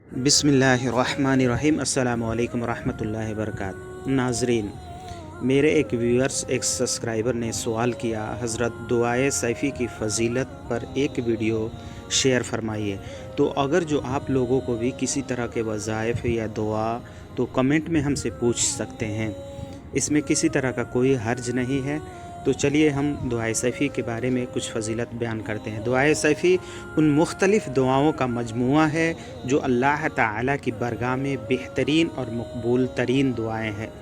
बिस्मिल्लाहिर्रहमानिर्रहीम। अस्सलाम वालेकुम रहमतुल्लाहि वबरकातुहू। नाजरीन, मेरे एक व्यूअर्स एक सब्सक्राइबर ने सवाल किया, हज़रत दुआए सैफ़ी की फ़जीलत पर एक वीडियो शेयर फरमाइए। तो अगर जो आप लोगों को भी किसी तरह के वज़ाइफ़ या दुआ तो कमेंट में हमसे पूछ सकते हैं, इसमें किसी तरह का कोई हर्ज नहीं है। तो चलिए हम दुआए सैफ़ी के बारे में कुछ फ़जीलत बयान करते हैं। दुआए सैफ़ी उन मुख्तलिफ़ दुआओं का मजमूआ है जो अल्लाह ताला की बरगाह में बेहतरीन और मकबूल तरीन दुआएँ हैं।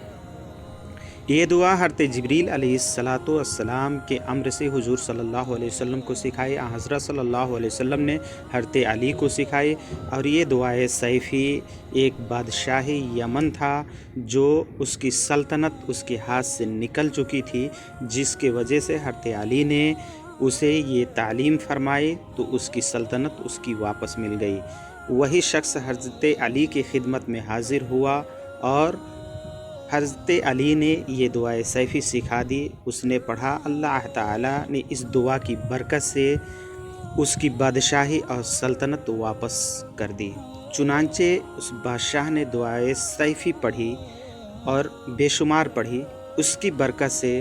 ये दुआ हज़रत जिब्रील अलैहिस्सलातु वस्सलाम के अम्र से हुज़ूर सल्लल्लाहु अलैहि वसल्लम को सिखाई, हज़रत सल्लल्लाहु अलैहि वसल्लम ने हज़रत अली को सिखाई। और ये दुआए सैफ़ी एक बादशाही यमन था जो उसकी सल्तनत उसके हाथ से निकल चुकी थी, जिसके वजह से हज़रत अली ने उसे ये तालीम फरमाई तो उसकी सल्तनत उसकी वापस मिल गई। वही शख्स हज़रत अली की खिदमत में हाज़िर हुआ और हज़रत अली ने ये दुआए सैफ़ी सिखा दी। उसने पढ़ा, अल्लाह ताला ने इस दुआ की बरकत से उसकी बादशाही और सल्तनत वापस कर दी। चुनांचे उस बादशाह ने दुआए सैफ़ी पढ़ी और बेशुमार पढ़ी। उसकी बरकत से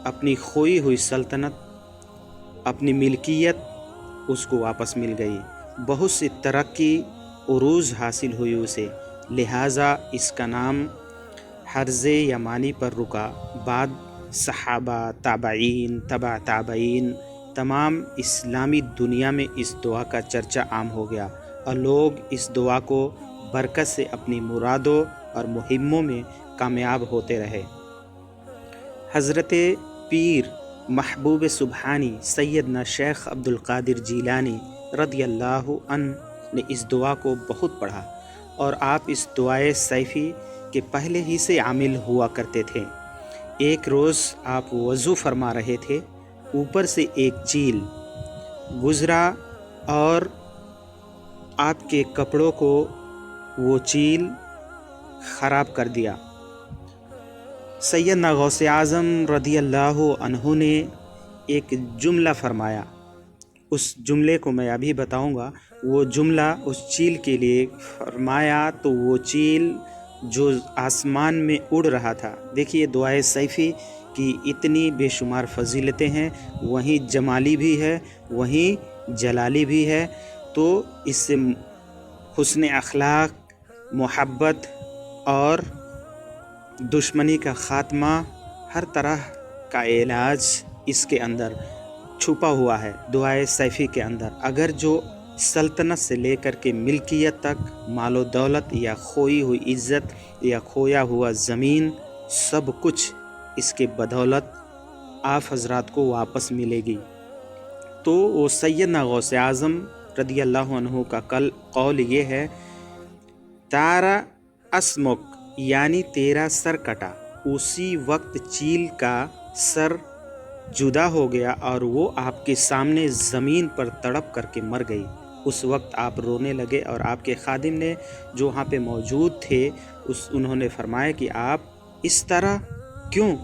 अपनी खोई हुई सल्तनत, अपनी मिल्कियत उसको वापस मिल गई। बहुत सी तरक्की उरूज हासिल हुई उसे, लिहाजा इसका नाम हर्ज़े यमानी पर रुका। बाद सहाबा, ताबईन, तबा ताबईन, तमाम इस्लामी दुनिया में इस दुआ का चर्चा आम हो गया और लोग इस दुआ को बरकत से अपनी मुरादों और मुहिम्मों में कामयाब होते रहे। हज़रत पीर महबूब सुबहानी सैयदना शेख अब्दुल कादिर जीलानी रदियल्लाहु अन्हु ने इस दुआ को बहुत पढ़ा और आप इस दुआए सैफ़ी के पहले ही से आमिल हुआ करते थे। एक रोज़ आप वज़ू फरमा रहे थे, ऊपर से एक चील गुज़रा और आपके कपड़ों को वो चील ख़राब कर दिया। सैयदना गौसे आज़म रदियल्लाहु अन्हु ने एक जुमला फरमाया, उस जुमले को मैं अभी बताऊंगा। वो जुमला उस चील के लिए फरमाया तो वो चील जो आसमान में उड़ रहा था। देखिए, दुआए सैफ़ी की इतनी बेशुमार फ़जीलतें हैं, वहीं जमाली भी है, वहीं जलाली भी है। तो इससे हुस्न अखलाक, मोहब्बत और दुश्मनी का ख़ात्मा, हर तरह का इलाज इसके अंदर छुपा हुआ है दुआए सैफ़ी के अंदर। अगर जो सल्तनत से लेकर के मिल्कियत तक, मालो दौलत या खोई हुई इज़्ज़त या खोया हुआ ज़मीन, सब कुछ इसके बदौलत आप हज़रात को वापस मिलेगी। तो वो सैयदना गौसे आज़म रदियल्लाहु अन्हु का कौल ये है, तारा अस्मुक यानी तेरा सर कटा। उसी वक्त चील का सर जुदा हो गया और वो आपके सामने ज़मीन पर तड़प करके मर गई। उस वक्त आप रोने लगे और आपके खादिम ने जो वहाँ पे मौजूद थे उन्होंने फरमाया कि आप इस तरह क्यों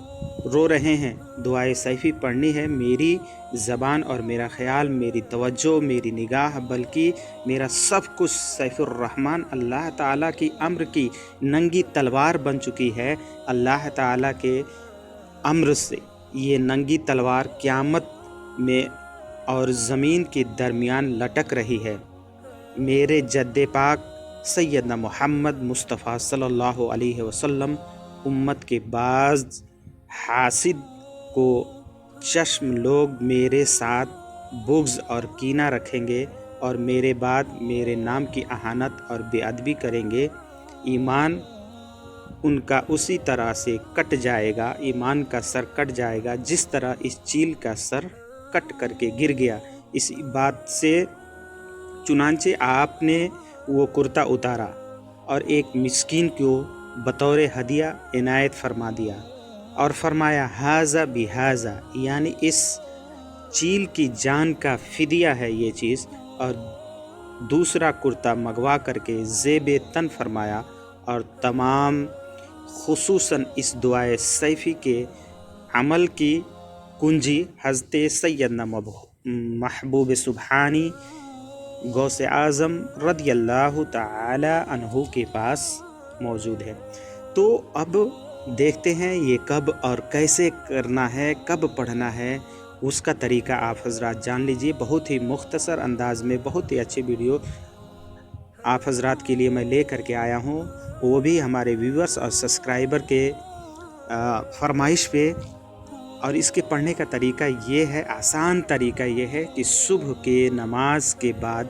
रो रहे हैं? दुआए सैफ़ी पढ़नी है। मेरी ज़बान और मेरा ख़याल, मेरी तवज्जो, मेरी निगाह, बल्कि मेरा सब कुछ सैफ़ुर्रहमान अल्लाह ताला की अम्र की नंगी तलवार बन चुकी है। अल्लाह ताला के अम्र से ये नंगी तलवार क़यामत में और ज़मीन के दरमियान लटक रही है। मेरे जद्दे पाक सैयदना मोहम्मद मुस्तफ़ा सल्लल्लाहु अलैहि वसल्लम उम्मत के बाज़ हासिद को चश्म लोग मेरे साथ बुग़्ज़ और कीना रखेंगे और मेरे बाद मेरे नाम की अहानत और बेअदबी करेंगे। ईमान उनका उसी तरह से कट जाएगा, ईमान का सर कट जाएगा जिस तरह इस चील का सर कट करके गिर गया। इस बात से चुनांचे आपने वो कुर्ता उतारा और एक मिस्कीन को बतौर हदिया इनायत फरमा दिया और फरमाया, हाज़ा बिहाज़ा, यानी इस चील की जान का फ़िदिया है ये चीज़। और दूसरा कुर्ता मंगवा करके ज़ेब तन फरमाया। और तमाम खुसूसन इस दुआए सैफ़ी के अमल की कुंजी हज़रत सैयदना महबूब सुबहानी غوث اعظم رضی اللہ تعالی عنہ کے پاس موجود ہے۔ تو اب دیکھتے ہیں یہ کب اور کیسے کرنا ہے، کب پڑھنا ہے، اس کا طریقہ آپ حضرات جان لیجئے۔ بہت ہی مختصر انداز میں بہت ہی اچھی ویڈیو آپ حضرات کے لیے میں لے کر کے آیا ہوں، وہ بھی ہمارے ویورز اور سبسکرائبر کے فرمائش پہ۔ اور اس کے پڑھنے کا طریقہ یہ ہے، آسان طریقہ یہ ہے کہ صبح کے نماز کے بعد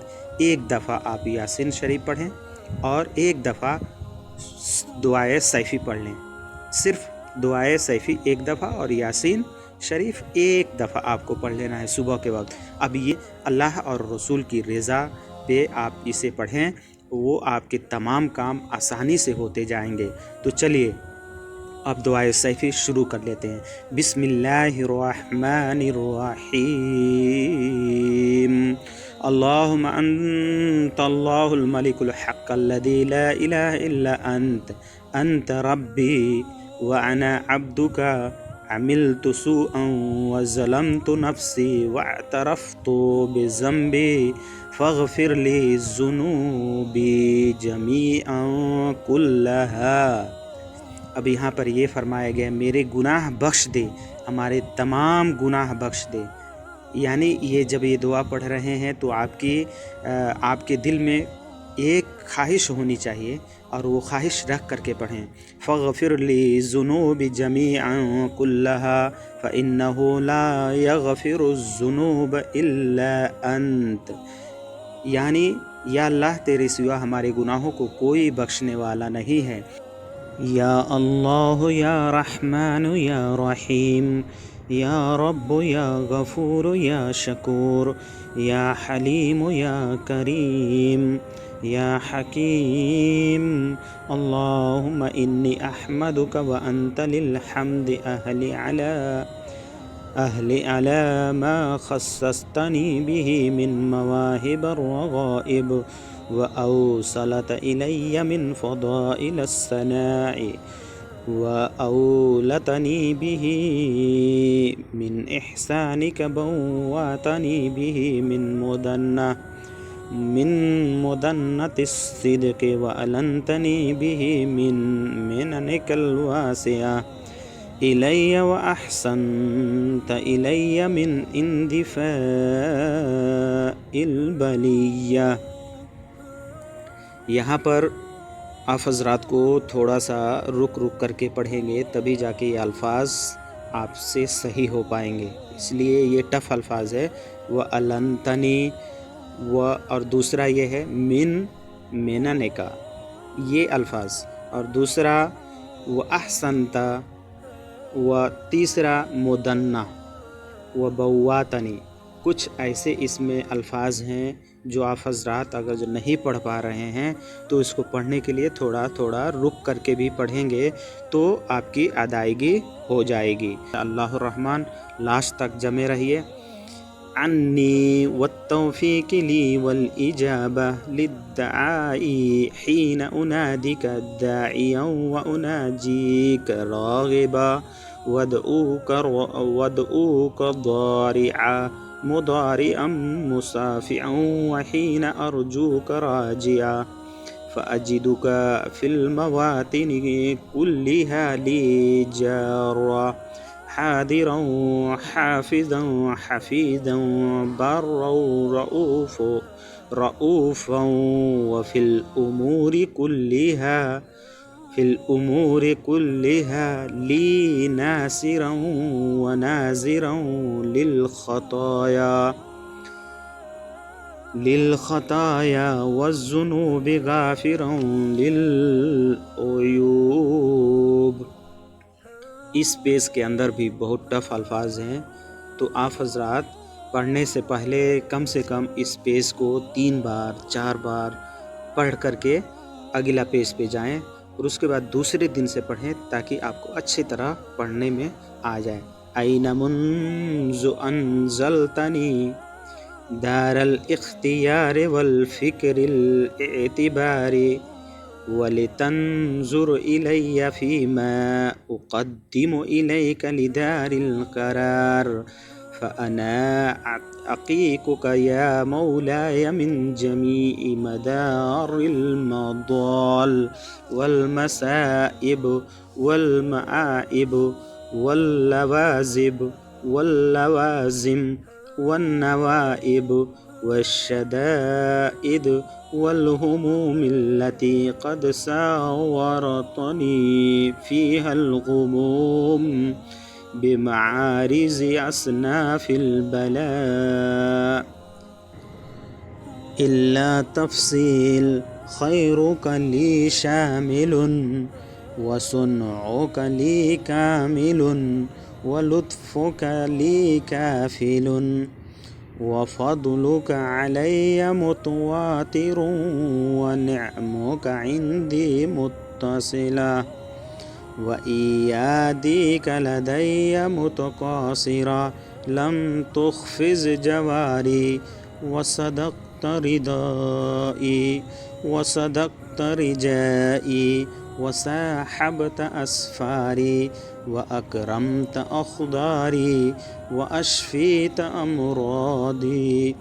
ایک دفعہ آپ یاسین شریف پڑھیں اور ایک دفعہ دعائے سیفی پڑھ لیں۔ صرف دعائے سیفی ایک دفعہ اور یاسین شریف ایک دفعہ آپ کو پڑھ لینا ہے صبح کے وقت۔ اب یہ اللہ اور رسول کی رضا پہ آپ اسے پڑھیں، وہ آپ کے تمام کام آسانی سے ہوتے جائیں گے۔ تو چلیے اب دعائے سیفی شروع کر لیتے ہیں۔ بسم اللہ الرحمن الرحیم۔ اللہم انت اللہ الملک الحق الذی لا الہ الا انت ربی وانا عبدک عملت سوءا وظلمت نفسی واعترفت بذنبی فاغفر لی ذنوبی جمیعا کلہا۔ اب یہاں پر یہ فرمایا گیا میرے گناہ بخش دے، ہمارے تمام گناہ بخش دے۔ یعنی یہ جب یہ دعا پڑھ رہے ہیں تو آپ کے دل میں ایک خواہش ہونی چاہیے اور وہ خواہش رکھ کر کے پڑھیں۔ فاغفر لی ذنوب جمیعا کلہا فإنہ لا یغفر الذنوب الا انت۔ یعنی یا اللہ تیرے سوا ہمارے گناہوں کو کوئی بخشنے والا نہیں ہے۔ یا اللہ یا رحمان یا رحیم، یا رب یا غفور یا شکور، یا حلیم یا کریم، یا حکیم۔ اللہم انی احمدک وانت للحمد اہل ما خصصتنی به من مواہب الرغائب وأوصلت إلي من فضائل الثناء وأولتني به من إحسانك بواتني به من مدنة الصدق وألنتني به من مننك الواسعة إلي وأحسنت إلي من اندفاع البلية۔ یہاں پر آپ حضرات کو تھوڑا سا رک کر کے پڑھیں گے، تبھی جا کے یہ الفاظ آپ سے صحیح ہو پائیں گے، اس لیے یہ ٹف الفاظ ہے۔ وَأَلَنْتَنِي اور دوسرا یہ ہے منن کا یہ الفاظ، اور دوسرا وَأَحْسَنْتَ، و تیسرا مدنہ وَبَوَّاتَنِی۔ کچھ ایسے اس میں الفاظ ہیں جو آپ حضرات اگر جو نہیں پڑھ پا رہے ہیں تو اس کو پڑھنے کے لیے تھوڑا تھوڑا رک کر کے بھی پڑھیں گے تو آپ کی ادائیگی ہو جائے گی۔ اللہ الرحمن لاسٹ تک جمے رہیے۔ عنی والتوفیق لی والاجابہ للدعاء حین انادک داعیا واناجیک راغبا وادعوک ضارعا مضارعا مصافعا وحين أرجوك راجعا فأجدك في المواطن كلها لي جارا حاضرا حافظا حفيظا برا رؤوفا وفي الأمور كلها لي ناصرا ونازرا للخطايا والذنوب غافرا للعيوب۔ اس پیج کے اندر بھی بہت ٹف الفاظ ہیں، تو آپ حضرات پڑھنے سے پہلے کم سے کم اس پیج کو 3 بار 4 بار پڑھ کر کے اگلا پیج پہ جائیں، اور اس کے بعد دوسرے دن سے پڑھیں تاکہ آپ کو اچھی طرح پڑھنے میں آ جائے۔ این منذ انزلتنی دار الاختیار والفکر الاعتبار ولتنظر الی فیما اقدم الیک لدار القرار फ़अना अक़ीक़ुका या मौलाय मिन जमीइ मदारिल मदाल वल मसाइब वल मआइब वल लवाज़िब वल लवाज़िम वन नवाइब वश्शदाइद वल हुमूमिल्लती क़द सावरतनी फ़ीहल ग़ुमूम बिमआरिज़ अस्नाफ़िल बला इल्ला तफ़सील खैरुका ली शामिलुन व सुन्उका ली कामिलुन व लुत्फ़ुका ली काफ़िलुन व फ़द्लुका अलैया मुतवातिरुन व निअमुका इंदी मुत्तसिला व इयादीका लदैया मुतक़ासिरा लम तुख़्फ़िज़ जवारी व सदक़त रिदाई व सदक़त रिजाई व साहबत अस्फ़ारी व अकरमत अख़दारी व अशफ़ीत अमरादी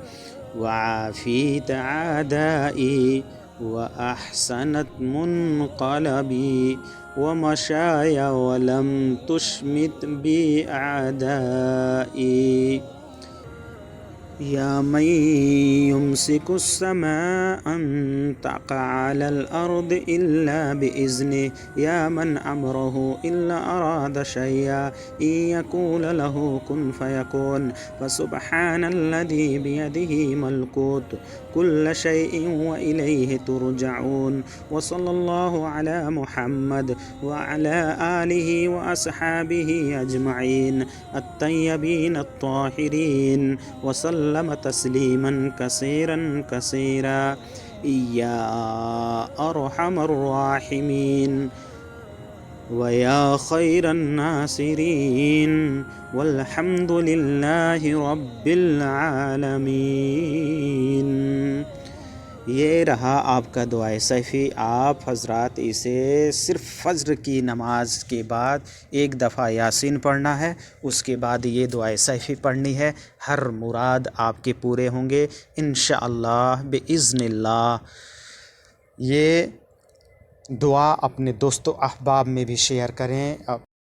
व आफ़ीत आदाई व अहसनत मुनक़लबी व मशाया व लम तुशमित बी आदाई या मन युमसिकुस समाअ अन तक़अ अलल अर्द इल्ला बिइज़्निहि या मन अमरुहु इल्ला अराद शय'अन इन यक़ूल लहु कुन फ़यकून फ़सुब्हानल्लज़ी बियदिहि मलकूतु कुल्लि शैइन व इलैहि तुरजऊन व सल्लल्लाहु अला मुहम्मद व अला आलिहि व अस्हाबिहि अजमईन अत्तय्यबीन अत्ताहिरीन व सल्लम तस्लीमन कसीरन कसीरा या अरहमर राहिमीन व या खैरन नासिरीन वल्हम्दुलिल्लाहि रब्बिल आलमीन। ये रहा आपका दुआए सैफ़ी। आप हज़रात इसे सिर्फ़ फ़ज्र की नमाज के बाद एक दफ़ा यासीन पढ़ना है, उसके बाद ये दुआए सैफ़ी पढ़नी है। हर मुराद आपके पूरे होंगे इंशाअल्लाह बिइज़्निल्लाह। ये दुआ अपने दोस्तों अहबाब में भी शेयर करें।